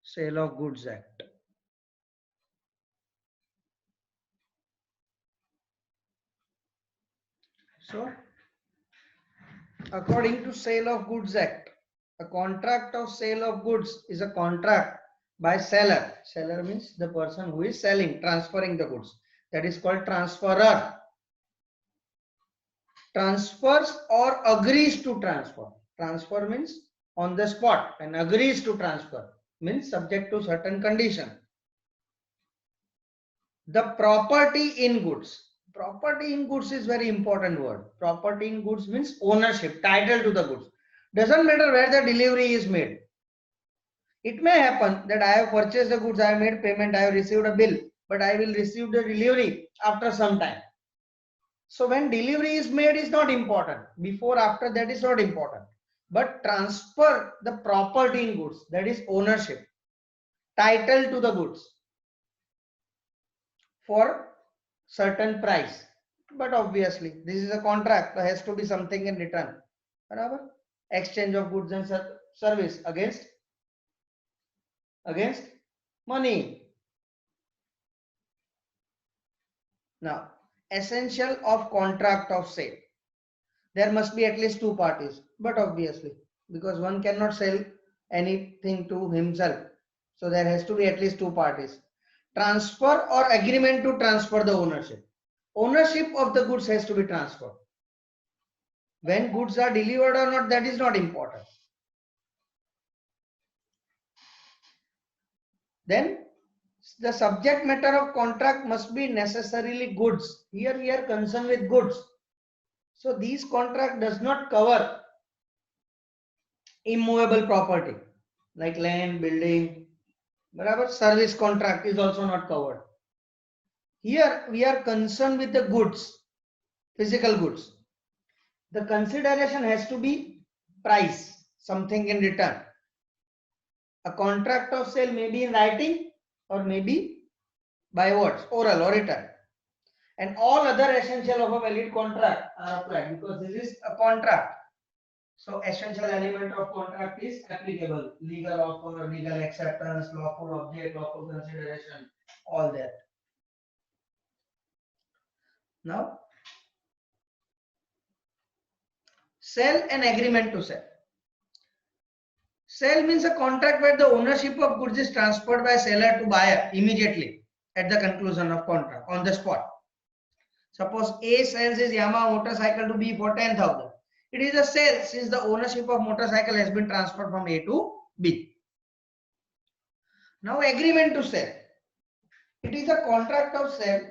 Sale of Goods Act. So, according to Sale of Goods Act, a contract of sale of goods is a contract by seller. Seller means the person who is selling, transferring the goods. That is called transferor. Transfers or agrees to transfer. Transfer means on the spot, and agrees to transfer means subject to certain condition. The property in goods. Property in goods is very important word. Property in goods means ownership, title to the goods. Doesn't matter where the delivery is made. It may happen that I have purchased the goods, I have made payment, I have received a bill, but I will receive the delivery after some time. So when delivery is made is not important. Before, after, that is not important. But transfer the property in goods, that is ownership, title to the goods for certain price. But obviously this is a contract, there has to be something in return. Barabar? Exchange of goods and service against money. Now, essential of contract of sale. There must be at least two parties, but obviously because one cannot sell anything to himself, so there has to be at least two parties. Transfer or agreement to transfer the ownership. Ownership of the goods has to be transferred. When goods are delivered or not, that is not important. Then the subject matter of contract must be necessarily goods. Here we are concerned with goods. So this contract does not cover immovable property like land, building. Barabar? Service contract is also not covered. Here we are concerned with the goods, physical goods. The consideration has to be price, something in return. A contract of sale may be in writing or may be by words, oral or written. And all other essential of a valid contract are applied because this is a contract. So essential element of contract is applicable. Legal offer, legal acceptance, lawful object, lawful consideration, all that. Now, sale and agreement to sell. Sale means a contract where the ownership of goods is transferred by seller to buyer immediately at the conclusion of contract on the spot. Suppose A sells his Yamaha motorcycle to B for 10,000. It is a sale since the ownership of motorcycle has been transferred from A to B. Now agreement to sell. It is a contract of sale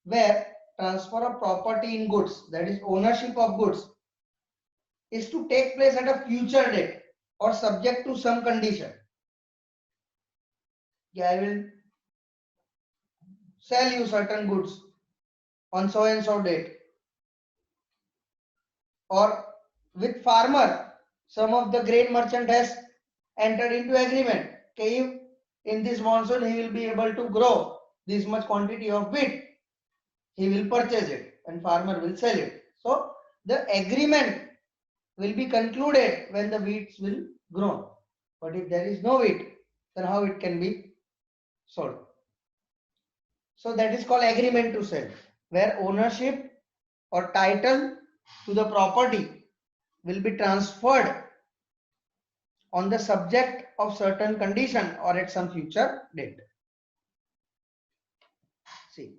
where transfer of property in goods, that is ownership of goods, is to take place at a future date or subject to some condition. Yeah, I will sell you certain goods on so and so date. Or with farmer, some of the grain merchant has entered into agreement. Okay, if in this monsoon he will be able to grow this much quantity of wheat, he will purchase it and farmer will sell it. So the agreement will be concluded when the wheats will grow. But if there is no wheat, then how it can be sold? So that is called agreement to sell, where ownership or title to the property will be transferred on the subject of certain condition or at some future date. See,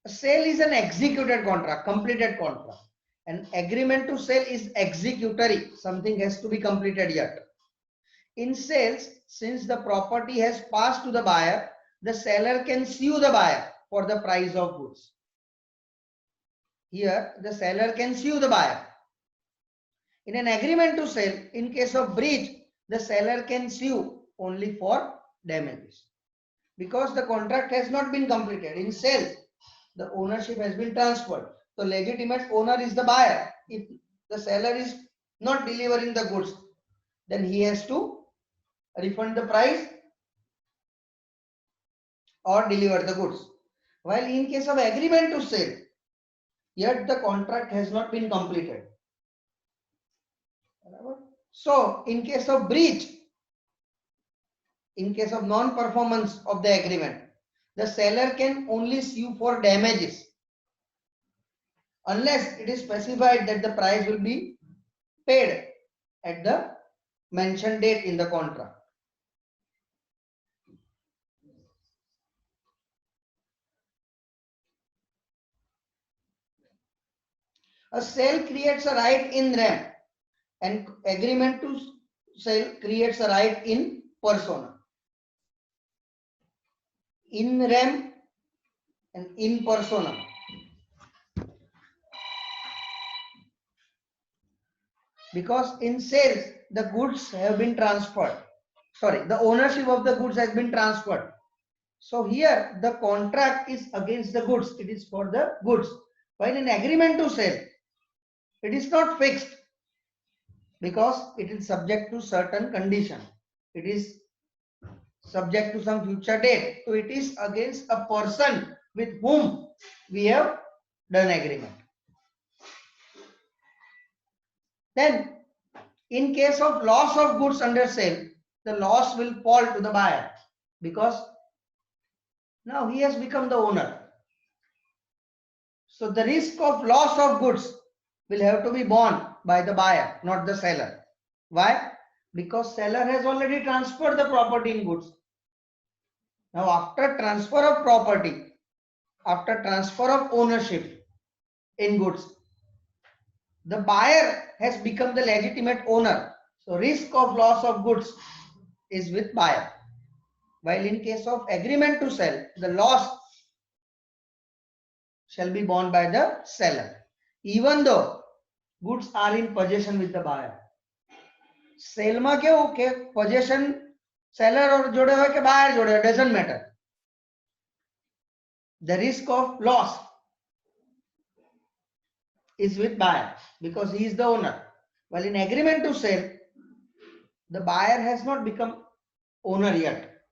a sale is an executed contract, completed contract. An agreement to sell is executory, something has to be completed yet. In sales, since the property has passed to the buyer, the seller can sue the buyer for the price of goods. Here, the seller can sue the buyer. In an agreement to sell, in case of breach, the seller can sue only for damages. Because the contract has not been completed. In sales, the ownership has been transferred. The legitimate owner is the buyer. If the seller is not delivering the goods, then he has to refund the price or deliver the goods. While in case of agreement to sell, yet the contract has not been completed. So in case of breach, in case of non-performance of the agreement, the seller can only sue for damages unless it is specified that the price will be paid at the mentioned date in the contract. A sale creates a right in rem and agreement to sell creates a right in persona. In rem and in persona. Because in sales, the goods have been transferred. Sorry, the ownership of the goods has been transferred. So here the contract is against the goods. It is for the goods. While in agreement to sell, it is not fixed because it is subject to certain condition. It is subject to some future date. So it is against a person with whom we have done agreement. Then in case of loss of goods under sale, the loss will fall to the buyer because now he has become the owner. So the risk of loss of goods will have to be borne by the buyer, not the seller. Why? Because seller has already transferred the property in goods. Now after transfer of property, after transfer of ownership in goods, the buyer has become the legitimate owner. So risk of loss of goods is with buyer. While in case of agreement to sell, the loss shall be borne by the seller, even though goods are in possession with the buyer. Sale में केवुं के possession seller और जोड़े हो के buyer जोड़े, doesn't matter. The risk of loss is with buyer because he is the owner. While in agreement to sell, the buyer has not become owner yet.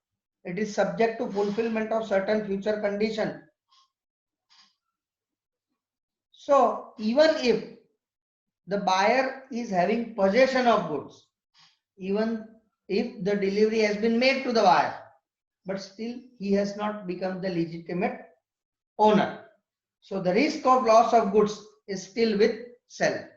It is subject to fulfillment of certain future condition. So even if the buyer is having possession of goods, even if the delivery has been made to the buyer, but still he has not become the legitimate owner. So the risk of loss of goods is still with seller.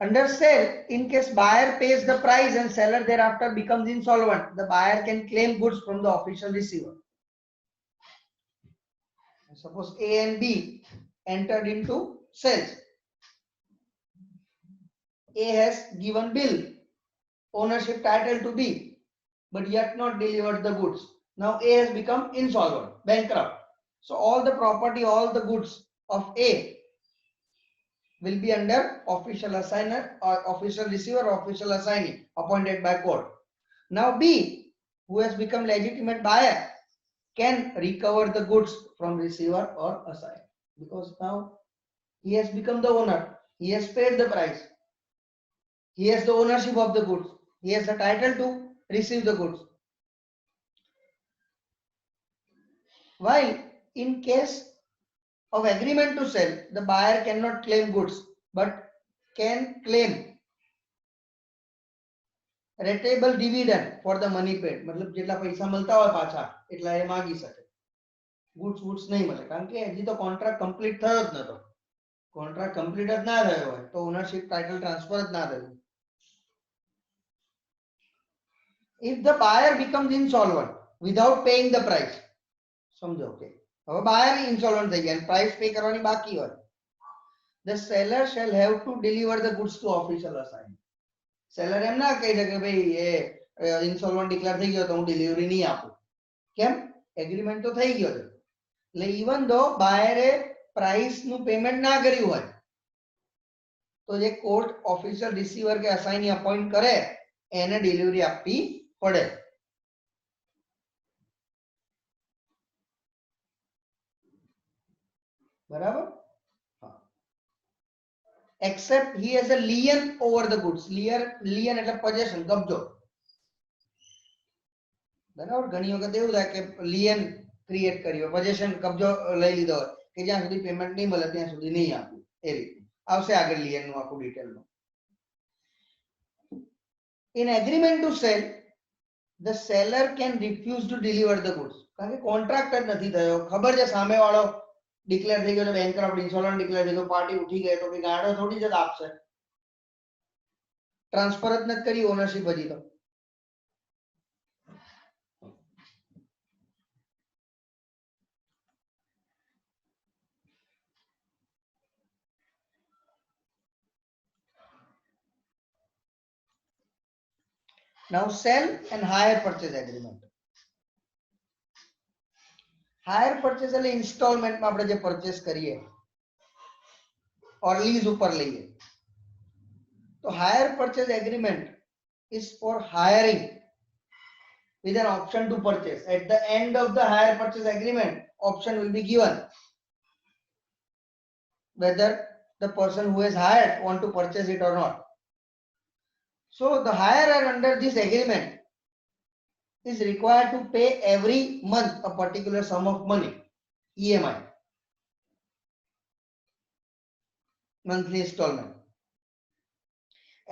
Under sale, in case buyer pays the price and seller thereafter becomes insolvent, the buyer can claim goods from the official receiver. Suppose A and B entered into sales. A has given bill, ownership title to B, but yet not delivered the goods. Now A has become insolvent, bankrupt. So all the property, all the goods of A will be under official assigner or official receiver or official assignee appointed by court. Now B, who has become legitimate buyer, can recover the goods from receiver or assignee because now he has become the owner. He has paid the price. He has the ownership of the goods. He has the title to receive the goods. While in case of agreement to sell, the buyer cannot claim goods but can claim ratable dividend for the money paid. मतलब જેટલા પૈસા મળતા હોય પાછા એટલા એ માંગી શકે. goods નહીં મળે કારણ કે હજી તો કોન્ટ્રાક્ટ કમ્પ્લીટ થયો જ નતો. કોન્ટ્રાક્ટ કમ્પ્લીટ જ ના થયો હોય તો ઓનરશિપ ટાઇટલ ટ્રાન્સફર જ ના થયું. If the buyer becomes insolvent without paying the price, સમજો કે હવે buyer insolvent થઈ ગયા અને price pay કરવાની બાકી હોય, the seller shall have to deliver the goods to official assignee. Seller એમ ના કહી શકે ભાઈ એ insolvent declare થઈ ગયો તો હું delivery નહીં આપું. કેમ? એગ્રીમેન્ટ તો થઈ ગયો છે. એટલે even though buyer એ price નું પેમેન્ટ ના કર્યું હોય તો જે કોર્ટ ઓફિશિયલ રિસીવર કે અસાઇની અપોઇન્ટ કરે એને ડિલિવરી આપવી પડે. બરાબર? Except he has a lien over the goods. Lien એટલે possession, કબજો. બરાબર. ઘણી વખત એવું થાય કે લિયન ક્રિએટ કર્યો, પોઝેશન કબજો લઈ લીધો હોય કે જ્યાં સુધી પેમેન્ટ નહીં મળે ત્યાં સુધી નહીં આપ્યું, એ રીતે આવશે આગળ લિયન નું આખું ડિટેલમાં. In agreement to sell, the seller can refuse to deliver the goods. કારણ કે કોન્ટ્રાક્ટ જ નથી થયો, ખબર છે સામે વાળો ડિક્લેર થઈ ગયો, બેંકરપ્ટ ઇન્સોલન્ટ ડિક્લેર થઈ ગયો, પાર્ટી ઉઠી ગઈ તો કે ગાડો થોડી જ આપશે, ટ્રાન્સફર જ નથી કરી ઓનરશિપ હજી તો. Now sell and hire purchase agreement. Hire purchase એટલે ઇન્સ્ટોલમેન્ટમાં આપણે જે પરચેસ કરીએ or લીઝ ઉપર લઈએ. તો hire purchase agreement is for hiring with an option to purchase. At the end of the hire purchase agreement, option will be given whether the person who has hired want to purchase it or not. So the hirer under this agreement is required to pay every month a particular sum of money, EMI, monthly installment.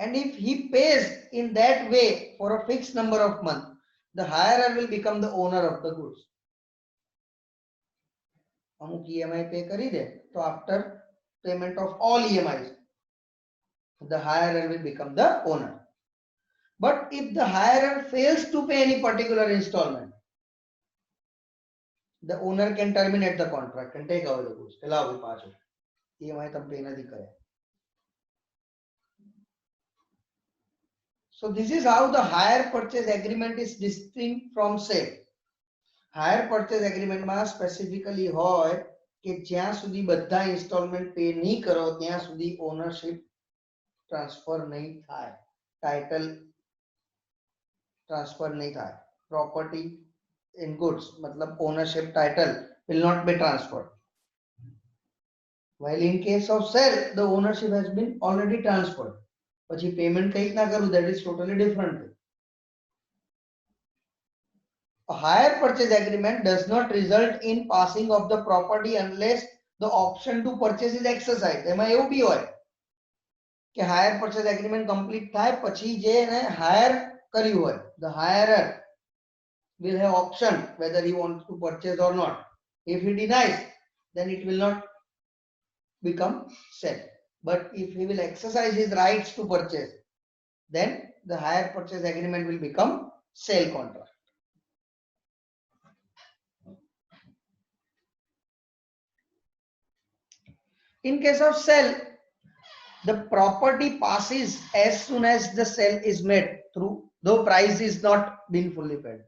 And if he pays in that way for a fixed number of months, the hirer will become the owner of the goods. અમુક EMI pay કરી દે તો after payment of all EMIs, the hirer will become the owner. But if the hirer fails to pay any particular installment, the owner can terminate the contract and take away the goods. Allow the પાછું EMI તમે pay નથી કરે. So this is how the hire purchase agreement is distinct from sale. Hire purchase agreement માં specifically હોય કે જ્યાં સુધી બધા installment pay નહીં કરો ત્યાં સુધી ownership transfer નહીં થાય, title transfer नहीं था, property in goods मतलब ownership title will not be transferred. While in case of sale, the ownership has been already transferred. પછી payment કઈ રીતના કરું, that is totally different. A hire purchase agreement does not result in passing of the property unless the option to purchase is exercised. એમાં એવું બી હોય કે hire purchase agreement complete થાય પછી જે એને hire કર્યું હોય, the hirer will have option whether he wants to purchase or not. If he denies, then it will not become sale. But if he will exercise his rights to purchase, then the hire purchase agreement will become sale contract. In case of sale, the property passes as soon as the sale is made through, though price is not been fully paid.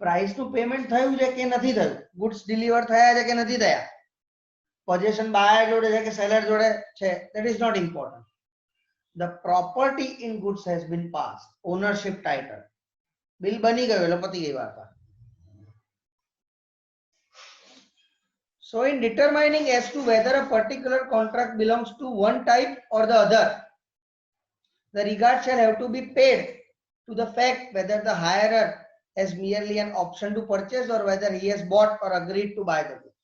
Price નું payment થયું છે કે નથી થયું, goods deliver થયા છે કે નથી થયા, possession buyer જોડે છે કે seller જોડે છે, that is not important. The property in goods has been passed, ownership title, bill બની ગયો એટલે પતી ગઈ વાર્તા. So in determining as to whether a particular contract belongs to one type or the other, the regard shall have to be paid to the fact whether the hirer has merely an option to purchase or whether he has bought or agreed to buy the goods.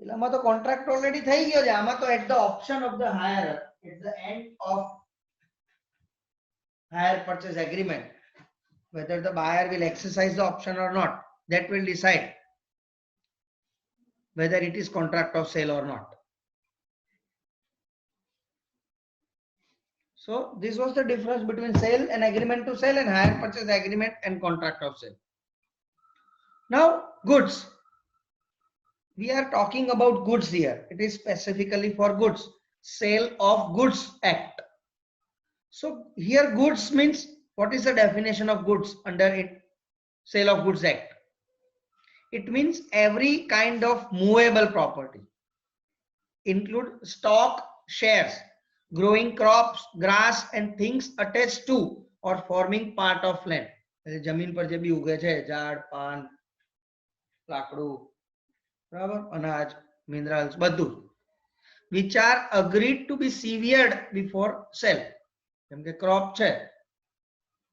એલામાં તો contract already થઈ ગયો છે, આમાં તો at the option of the hirer, at the end of hire purchase agreement, whether the buyer will exercise the option or not, that will decide whether it is contract of sale or not. So this was the difference between sale and agreement to sell and hire purchase agreement and contract of sale. Now goods, we are talking about goods here. It is specifically for goods, sale of goods act. So here goods means, what is the definition of goods under it, sale of goods act? It means every kind of movable property, include stock, shares, growing crops, grass and things attached to or forming part of land. જમીન પર જે બી ઉગે છે, ઝાડ, પાન, લાકડું, બરાબર, અનાજ, minerals, બધું, which are agreed to be severed before sale. જેમ કે crop છે,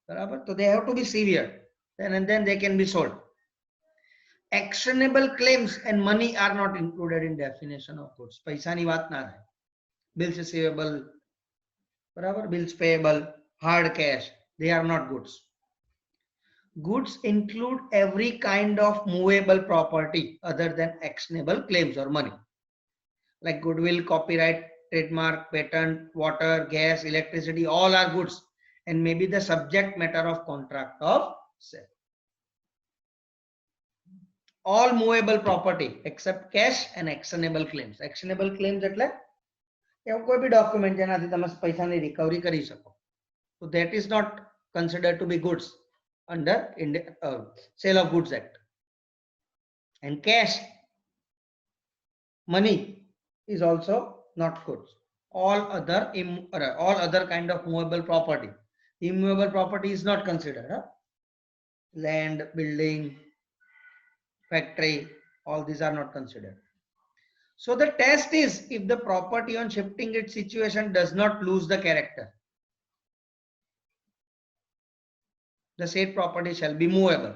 બરાબર, તો they have to be severed. then they can be sold. Actionable claims and money are not included in definition of goods. पैसा ની વાત ના થાય. Bills receivable, બરાબર, bills payable, hard cash, they are not goods. Goods include every kind of movable property other than actionable claims or money, like goodwill, copyright, trademark, patent, water, gas, electricity, all are goods and may be the subject matter of contract of sale. All movable property except cash and actionable claims. Actionable claims એટલે એવું કોઈ બી document જેનાથી તમે પૈસાની recovery કરી શકો. So that is not considered to be goods under Sale of Goods Act. And cash, money is also not goods. All other kind of movable property. Immovable property is not considered. Land, building, factory, all these are not considered. So the test is if the property on shifting its situation does not lose the character, the said property shall be movable.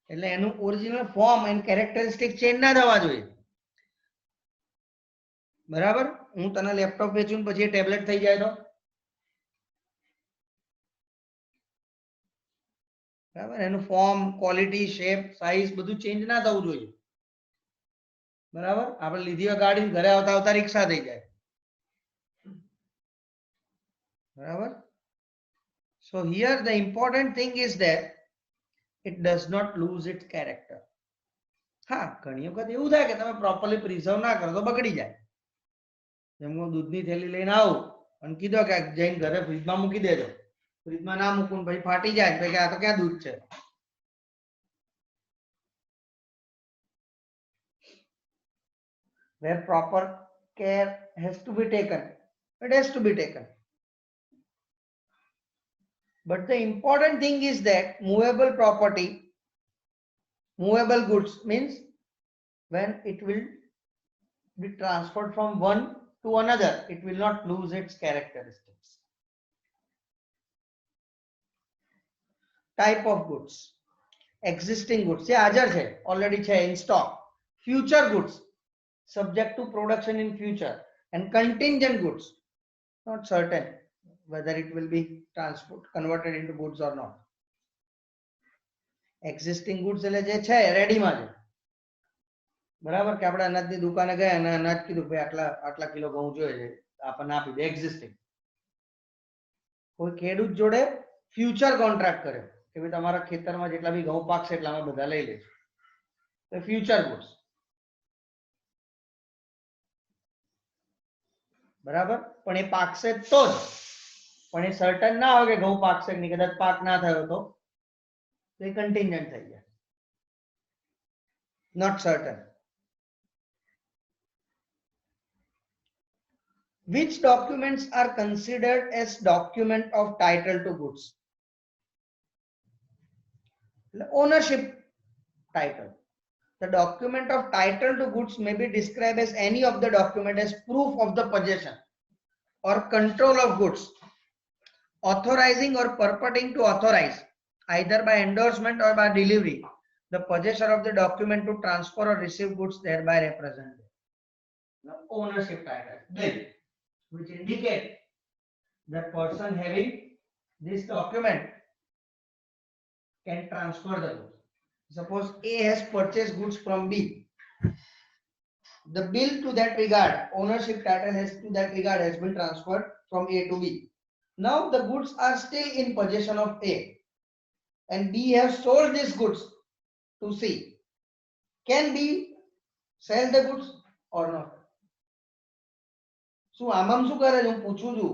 એટલે એનું original form and characteristic change ના થવા જોઈએ. બરાબર, હું તને laptop વેચું પછી tablet થઈ જાય તો બરાબર, એનું ફોર્મ, ક્વોલિટી, શેપ, સાઈઝ બધું ચેન્જ ના થવું જોઈએ. બરાબર, આપણે લીધી હોય ગાડી, ઘરે આવતા આવતા રિક્ષા થઈ જાય. બરાબર. So here the important thing is that it does not lose its character. હા, ઘણી વખત એવું થાય કે તમે પ્રોપરલી પ્રિઝર્વ ના કરો તો બગડી જાય. જેમ હું દૂધની થેલી લઈને આવું અને કીધો કે જઈને ઘરે ફ્રીજમાં મૂકી દેજો, ફ્રીજમાં ના મૂકું ભાઈ ફાટી જાય તો કે આ તો ક્યાં દૂધ છે. Where proper care has to be taken, it has to be taken. But the important thing is that movable property, movable goods means when it will be transferred from one to another, it will not lose its characteristics. Type of goods. Existing goods, જે હાજર છે, already છે, in stock. Future goods, subject to production in future. And contingent goods, not certain whether it will be converted into goods or not. Existing goods એટલે જે છે રેડીમાં છે, બરાબર, કે આપણે અનાજની દુકાને ગયા અને અનાજ કીધું ભાઈ આટલા કિલો ઘઉં જોઈએ છે, આપણને આપી દે. એક્ઝિસ્ટિંગ. કોઈ ખેડૂત જોડે ફ્યુચર કોન્ટ્રાક્ટ કરે કે ભાઈ તમારા ખેતરમાં જેટલા બી ઘઉં પાકશે એટલા અમે બધા લઈ લઈશું, તો ફ્યુચર ગુડ્સ. બરાબર, પણ એ પાકશે તો જ, પણ એ સર્ટન ના હોય કે ઘઉં પાકશે કે નહીં, કદાચ પાક ના થયો તો એ કન્ટિન્જન્ટ થઈ જાય. Not certain. Which documents are considered as document of title to goods? Ownership title. The document of title to goods may be described as any of the document as proof of the possession or control of goods, authorizing or purporting to authorize, either by endorsement or by delivery, the possessor of the document to transfer or receive goods thereby represented. The ownership title, bill, which indicate the person having this document can transfer the goods. Suppose A has purchased goods from B. The bill to that regard, ownership title has to that regard has been transferred from A to B. Now the goods are still in possession of A and B has sold these goods to C. Can B sell the goods or not? શું આમાં શું કરે છે હું પૂછું છું.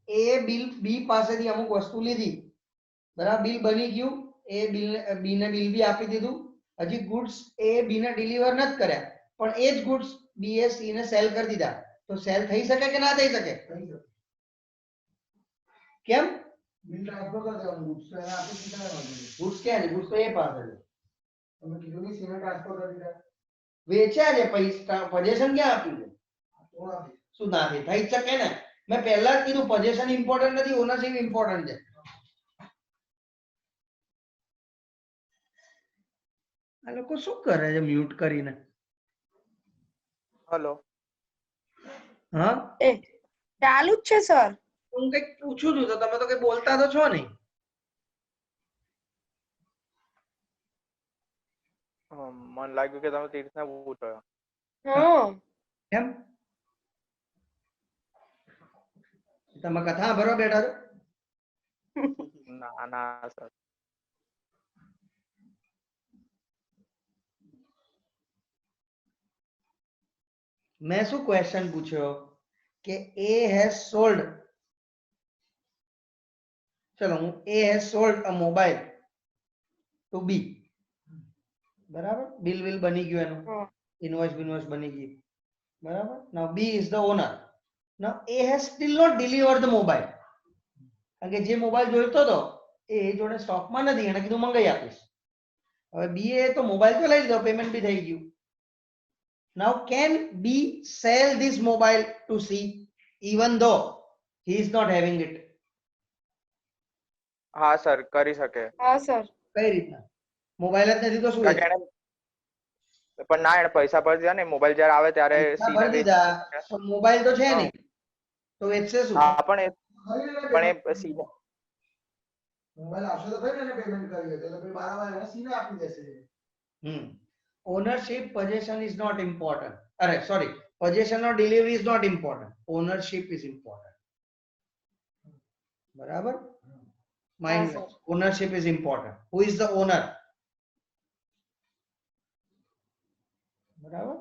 A bill B પાસેથી અમુક વસ્તુ લીધી, બરાબર, બિલ બની ગયું, A B ને બિલ બી આપી દીધું, હજી ગુડ્સ A B ને ડિલિવર નથી કર્યા, પણ એ જ ગુડ્સ B એ C ને સેલ કરી દીધા, તો સેલ થઈ શકે કે ના થઈ શકે? કેમ? બિલ ટ્રાન્સફર કરી દેવાનું, ગુડ્સ એને આપી દીધા. ગુડ્સ ક્યાં છે? ગુડ્સ તો એ પાસે છે, તમે કીધું ને C ને ટ્રાન્સફર કરી દીધા, વેચ્યા છે, પૈસા પોઝેશન ક્યાં આપ્યું છે? શું ના થઈ શકે ને? મેં પહેલા જ કીધું પોઝેશન ઇમ્પોર્ટન્ટ નથી, ઓનરશિપ ઇમ્પોર્ટન્ટ છે. આ લોકો શું કરે છે મ્યુટ કરીને? હેલો. હા એ ચાલુ જ છે સર. હું કઈક પૂછું છું તો તમે તો કઈ બોલતા તો છો નહીં. મને લાગ્યું કે તમે તીર્થને પૂછો. હા કેમ તમે કથા ભરવા બેઠા છો? ના ના સર. મેં શું ક્વેશ્ચન પૂછ્યો કે A has sold, ચલો હું A has sold a mobile to B. બરાબર, બિલ વિલ બની ગયું એનું, ઇનવોઇસ બિનવોઇસ બની ગઈ, બરાબર. now B is the owner. now A has still not delivered the mobile, કારણ કે જે મોબાઈલ જોઈતો હતો એ જોડે સ્ટોકમાં નથી, એને કીધું મંગાઈ આપીશ. હવે B એ તો મોબાઈલ તો લઈ લીધો, પેમેન્ટ બી થઈ ગયું. now can B sell this mobile to C even though he is not having it? હા સર કરી શકે. હા સર. કઈ રીતના? મોબાઈલ જ નથી તો શું કારણ કે એને પણ ના એને પૈસા ભરી દીધા ને, મોબાઈલ જ્યારે આવે ત્યારે પૈસા સીને ભરી દીધા, પણ મોબાઈલ તો છે નહીં, તો વેચશે શું? હા પણ એ સીને મોબાઈલ આવશે તો ખરી ને પેમેન્ટ કરી એટલે પછી બારામાં એને સીને આપી દેશે. Ownership possession is not important. અરે sorry, possession or delivery is not important, ownership is important. બરાબર, mind ownership is important. Who is the owner? બરાબર.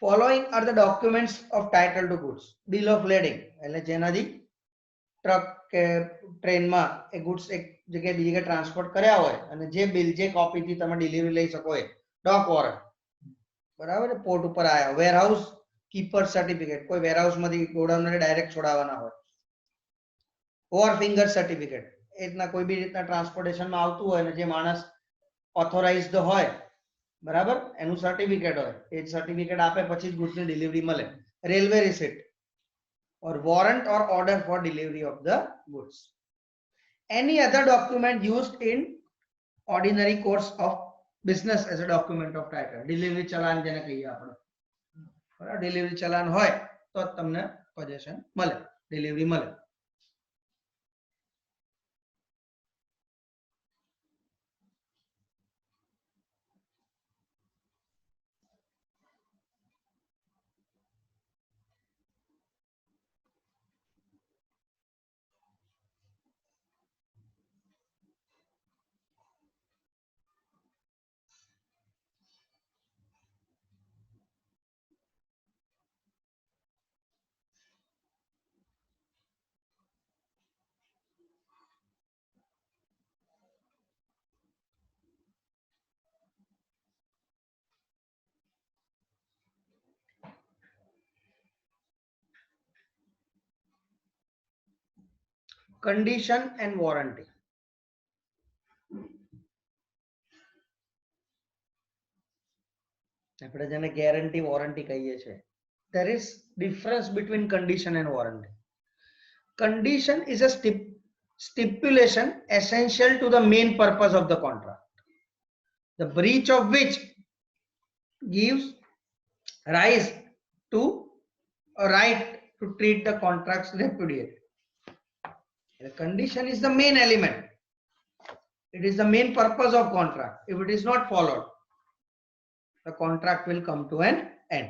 Following are the documents of title to goods. Bill of lading એટલે જેનાથી truck કે ટ્રેનમાં એ goods એક જગ્યાએ બીજી જગ્યાએ ટ્રાન્સપોર્ટ કર્યા હોય અને જે બિલ જે કોપીથી તમે ડિલિવરી લઈ શકો એ ડોક વોરંટ, બરાબર. પોર્ટ ઉપર આયા, વેરહાઉસ કીપર સર્ટિફિકેટ, કોઈ વેરહાઉસમાંથી ગોડાઉનને ડાયરેક્ટ છોડાવવાના હોય, ઓર ફિંગર સર્ટિફિકેટ, એ રીતના કોઈ બી રીતના ટ્રાન્સપોર્ટેશનમાં આવતું હોય અને જે માણસ ઓથોરાઇઝડ હોય, બરાબર, એનું સર્ટિફિકેટ હોય, એ સર્ટિફિકેટ આપે પછી જ ગુડ્સની ડિલિવરી મળે. Railway receipt or warrant or order for delivery of the goods. Any other document used in ordinary course of business as a document of title. Delivery ચાલાન જેને કહીએ આપણે, બરાબર. ડિલિવરી ચાલાન હોય તો જ તમને પોઝેશન મળે, ડિલિવરી મળે. Condition and warranty. આપણે જેને ગેરંટી વોરંટી કહીએ છીએ. There is difference between condition and warranty. Condition is a stipulation essential to the main purpose of the contract, the breach of which gives rise to a right to treat the contracts repudiated. The condition is the main element. It is the main purpose of contract. If it is not followed, the contract will come to an end.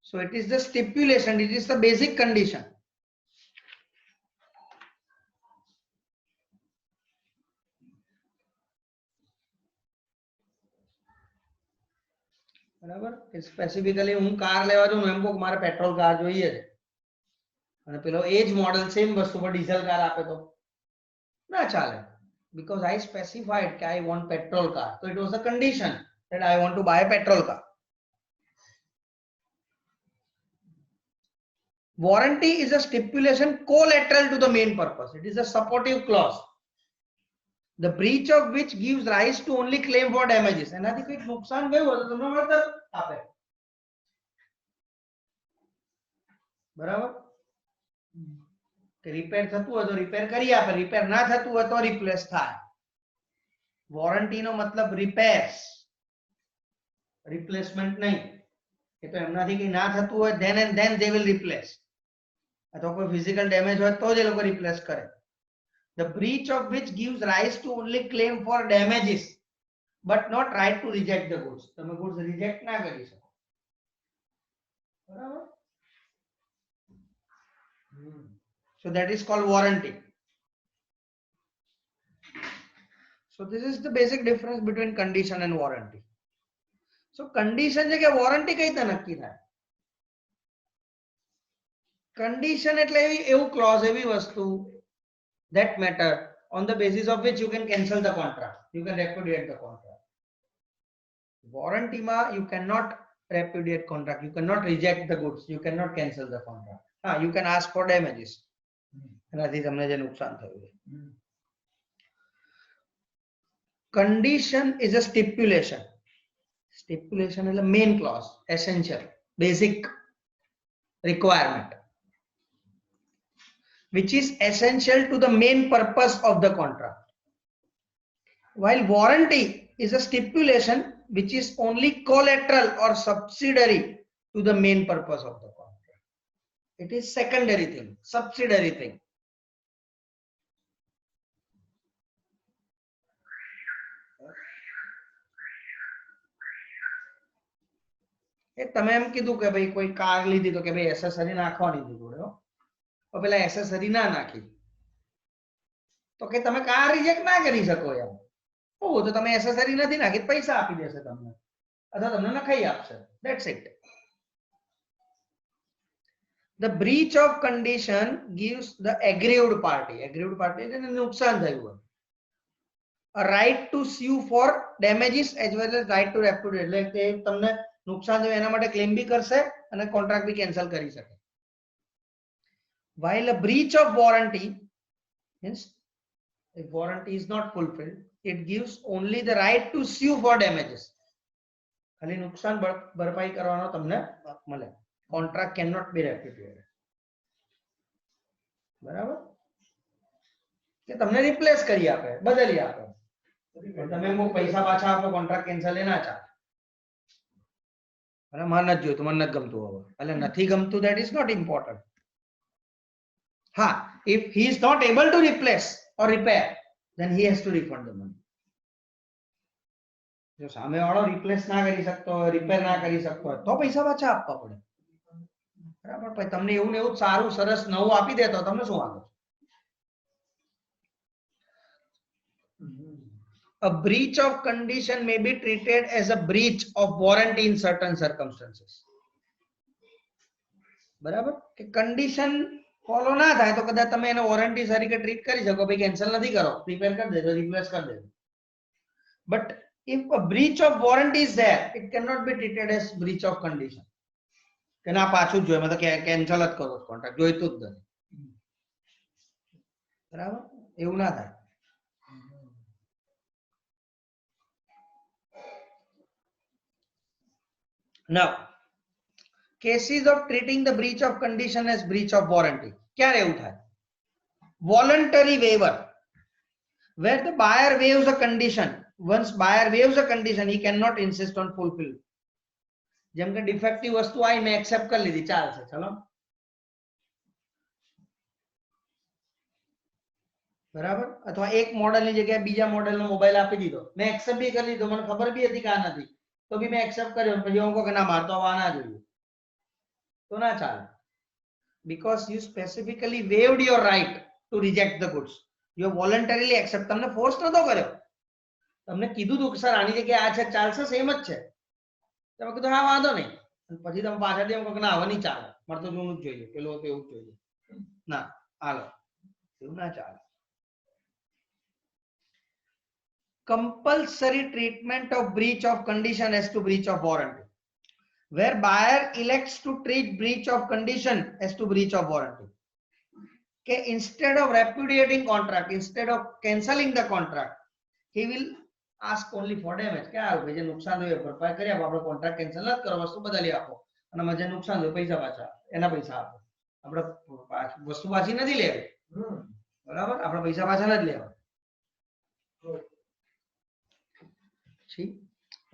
So it is the stipulation, it is the basic condition. બરાબર. Specifically હું car લેવા જાઉં એમ કહું મારે petrol car જોઈએ છે અને પેલો એ જ મોડલ સેમ વસ્તુ પર ડીઝલ કાર આપે તો ના ચાલે, because I specified that I want petrol car, so it was a condition that I want to buy a petrol car. Warranty is a stipulation collateral to the main purpose. It is a supportive clause, the breach of which gives rise to only claim for damages. એનાથી કંઈક નુકસાન ગયું હોય તો તમને વળતર આપે. બરાબર, કે રિપેર થતું હોય તો રિપેર કરી આપે, રિપેર ના થતું હોય તો રિપ્લેસ થાય. વોરંટી નો મતલબ રિપેર્સ, રિપ્લેસમેન્ટ નહીં. એ તો એમનાથી કઈ ના થતું હોય then and then they will replace. અથવા કોઈ ફિઝિકલ ડેમેજ હોય તો જ એ લોકો રિપ્લેસ કરે. The breach of which gives rise to only claim for damages but not right to reject the goods. તમે goods reject ના કરી શકો. બરાબર? So that is called warranty. So this is the basic difference between condition and warranty. So condition છે કે warranty કઈ રીતે નક્કી થાય? Condition એટલે એવું clause, એવી વસ્તુ, that matter on the basis of which you can cancel the contract, you can repudiate the contract. Warranty ma you cannot repudiate contract, you cannot reject the goods, you cannot cancel the contract. You can ask for damages. એનાથી તમને જે નુકસાન થયું છે. Condition is a stipulation. Stipulation is a main clause, essential, basic requirement, which is essential to the main purpose of the contract. While warranty is a stipulation which is only collateral or subsidiary to the main purpose of the contract. It is secondary thing, subsidiary thing. તમે એમ કીધું કે ભાઈ કોઈ car લીધી તો કે ભાઈ accessory નાખવાની જોડે, તો પેલા એસેસરી ના નાખી તો કે તમે કાર રિજેક્ટ ના કરી શકો યાર. તો તમે એસેસરી નથી નાખી, પૈસા આપી દેશે તમને અથવા તમને નખાઈ આપશે. That's it. The breach of condition gives the aggrieved party જેને નુકસાન થયું હોય, a right to sue for damages as well as right to repudiate. એટલે કે તમને નુકસાન થયું એના માટે ક્લેમ બી કરશે અને કોન્ટ્રાક્ટ બી કેન્સલ કરી શકે. While a breach of warranty means if warranty is not fulfilled, it gives only the right to sue for damages. ખાલી નુકસાન ભરપાઈ કરવાનો તમને હક મળે. Contract cannot be repudiated. બરાબર? કે તમને રિપ્લેસ કરી આપે, બદલી આપે, તમે એમ પૈસા પાછા આપો, કોન્ટ્રાક્ટ કેન્સલ એ ના ચાલે. અને મને નથી જોઈતું, મને નથી ગમતું હવે, એટલે નથી ગમતું, that is not important. If he is not able to replace or repair, then he has to refund the money. જો સામે વાળો રિપ્લેસ ના કરી શકતો હોય, રિપેર ના કરી શકતો હોય, તો પૈસા પાછા આપવા પડે. બરાબર? પછી તમને એવું ને એવું સારું સરસ નવું આપી દે તો તમને શું વાંધો? A breach of condition may be treated as a breach of warranty in certain circumstances. બરાબર? કે કન્ડિશન ફોલો ના થાય તો કદાચ તમે એને વોરંટી તરીકે ટ્રીટ કરી શકો, ભાઈ કેન્સલ નથી કરો, રિપેર કરી દેજો, રિપ્લેસ કરી દેજો. But if a breach of warranty is there, it cannot be treated as breach of condition. કે ના પાછું જ જોઈએ, મેં તો કેન્સલ જ કરો કોન્ટ્રાક્ટ, જોઈતું જ નથી. બરાબર? એવું ના થાય. Now, cases of treating the breach of condition as breach of warranty. ક્યારે એવું થાય? Voluntary waiver, where the buyer waives a condition. Once buyer waives a condition, he cannot insist on fulfillment. જેમ કે ડિફેક્ટિવ વસ્તુ આવી, મેં accept કરી લીધી, ચાલશે, ચલો. બરાબર? અથવા એક મોડેલની જગ્યાએ બીજા મોડેલનો મોબાઈલ આપી દીધો, મેં એક્સેપ્ટ બી કરી લીધો, મને ખબર બી હતી કે આ નથી, તો બી મેં એક્સેપ્ટ કર્યો, પછી હું કહું કે ના મારે તો આ ના જોઈએ, તો ના ચાલે. Because you specifically waived your right to reject the goods. You have voluntarily accept. તમને ફોર્સ નતો કર્યો, તમને કીધું તું કે સર આની જગ્યાએ આ છે, ચાલશે, સેમ જ છે, તમે કીધું હા વાંધો નહીં, પછી તમે પાછળથી એમ કહો કે ના હવે નહીં ચાલે, મારે તો જૂનું જ જોઈએ, પેલું તો એવું જ જોઈએ, ના હાલો, એવું ના ચાલે. Compulsory treatment of breach of condition as to breach of warranty, where buyer elects to treat breach of condition as to breach of warranty. Okay, instead of repudiating contract, instead of cancelling the contract, he will ask only for damage. કે આ જે નુકસાન થયું ભરપાઈ કરી આપો, આપણો contract cancel ન કરો, વસ્તુ બદલી આપો, અને મને જે નુકસાન થયું પૈસા પાછા, એના પૈસા આપો. આપણે વસ્તુ પાછી નથી લેવી, બરાબર, આપણે પૈસા પાછા નથી લેવા.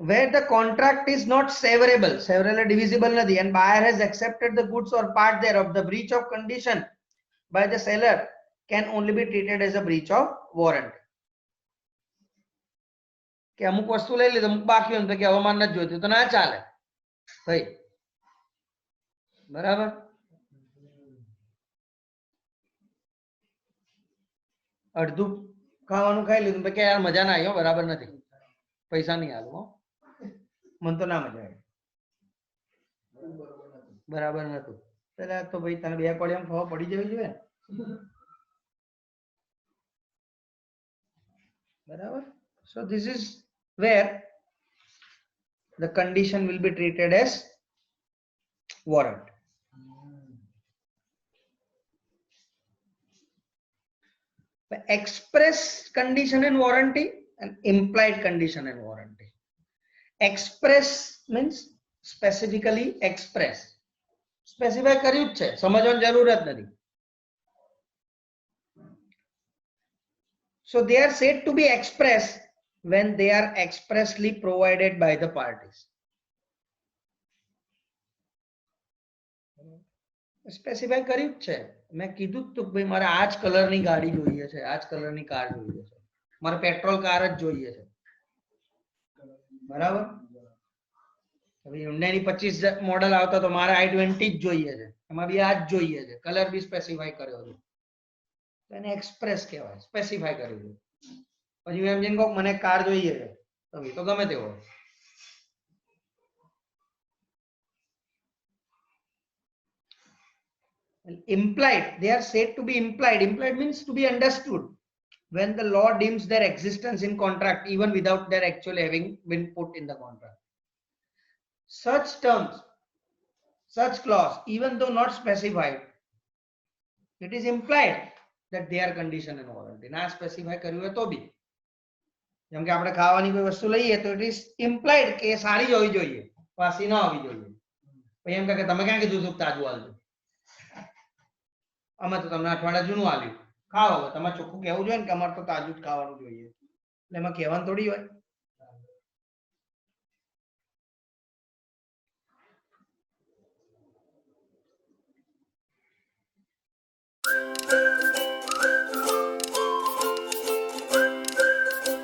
Where the contract is not severable, severable divisible નથી, and buyer has accepted the goods or part thereof, the breach of condition by the seller can only be treated as a breach of warranty. કે અમુક વસ્તુ લઈ લીધું, અમુક બાકી હોય તો કે હવે મારે નથી જોઈતું, તો ના ચાલે ભાઈ, બરાબર. અડધું ખાવાનું ખાઈ લીધું તો કે યાર મજા ના આવી હો, બરાબર નથી, પૈસા નહીં આલું હો, મને તો ના મજા આવી, બરાબર નતું. પેલા તો ભાઈ તને બે કોડિયામાં ખબર પડી જવી જોઈએ ને, બરાબર. So this is where the condition will be treated as warrant. The express condition and warranty and implied condition and warranty. Express means specifically express, specify કર્યું જ છે, સમજવાની જરૂર જ નથી. So they are said to be express when they are expressly provided by the parties. Specify કર્યું જ છે, મેં કીધું જ તું ભાઈ મારે આ જ કલરની ગાડી જોઈએ છે, આ જ કલરની કાર જોઈએ છે, મારે પેટ્રોલ કાર જ જોઈએ છે, બરાબર. હવે Hyundai ની 25 મોડલ આવતા તો મારે i20 જ જોઈએ છે, એમાં બી આ જ જોઈએ છે, કલર બી સ્પેસિફાઈ કર્યો છે, એને એક્સપ્રેસ કહેવાય, સ્પેસિફાઈ કર્યું છે. પછી એમ જેમ કહું મને કાર જોઈએ છે, તો ગમે તે હોય. Implied, they are said to be implied. Implied means to be understood when the law deems their existence in contract even without their actually having been put in the contract. Such terms, such clause, even though not specified, it is implied that they are condition and warranty. ના specify કર્યું હોય તો બી, જેમ કે આપણે ખાવાની કોઈ વસ્તુ લઈએ તો ઇટ ઇઝ ઇમ્પ્લાઇડ કે સારી જ હોવી જોઈએ, વાસી ના હોવી જોઈએ. પછી એમ કે તમે ક્યાં કીધું હતું તાજું આલજો, અમે તો તમને અઠવાડિયા જૂનું આલ્યું, ખાઓ, તમારે ચોખ્ખું કહેવું જોઈએ ને કે અમારે તો તાજું જ ખાવાનું જોઈએ, એટલે એમાં કહેવાનું થોડી હોય.